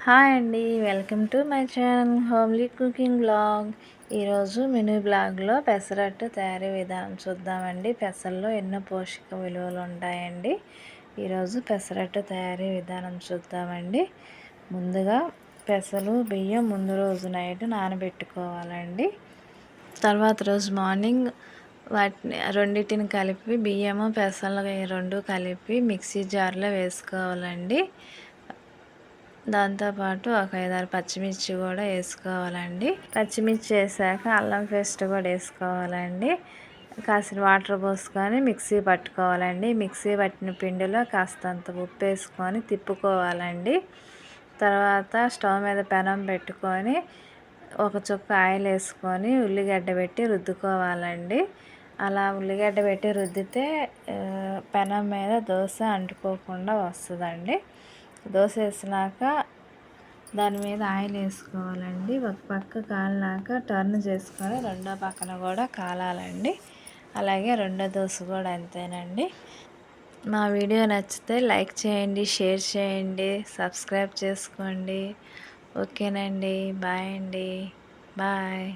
Hi అండి. Welcome to my channel homely cooking blog. ఈరోజు mini బ్లాగ్లో పెసరట్టు తయారీ విధానం చూద్దామండి. పెసల్లో ఎన్నో పోషక విలువలు ఉంటాయండి. ఈరోజు పెసరట్టు తయారీ విధానం చూద్దామండి. ముందుగా పెసలు బియ్యం ముందు రోజు నైట్ నానబెట్టుకోవాలండి. తర్వాత రోజు మార్నింగ్ వాటిని రెండింటిని కలిపి బియ్యము పెసలు రెండు కలిపి మిక్సీ జార్లో వేసుకోవాలండి. దాంతోపాటు ఒక 5-6 పచ్చిమిర్చి కూడా వేసుకోవాలండి. పచ్చిమిర్చి వేసాక అల్లం పేస్ట్ కూడా వేసుకోవాలండి. కాసిన వాటర్ పోసుకొని మిక్సీ పట్టుకోవాలండి. మిక్సీ పట్టిన పిండిలో కాస్తంత ఉప్పు వేసుకొని తిప్పుకోవాలండి. తర్వాత స్టవ్ మీద పెనం పెట్టుకొని ఒక చుక్క ఆయిల్ వేసుకొని ఉల్లిగడ్డ పెట్టి రుద్దుకోవాలండి. అలా ఉల్లిగడ్డ పెట్టి రుద్దితే పెనం మీద దోశ అంటుకోకుండా వస్తుందండి. దోశ వేసినాక దాని మీద ఆయిల్ వేసుకోవాలండి. ఒక పక్క కాలినాక టర్న్ చేసుకొని రెండో పక్కన కూడా కాలాలండి. అలాగే రెండో దోశ కూడా అంతేనండి. మా వీడియో నచ్చితే లైక్ చేయండి, షేర్ చేయండి, సబ్స్క్రైబ్ చేసుకోండి. ఓకేనండి. బాయ్ అండి. బాయ్.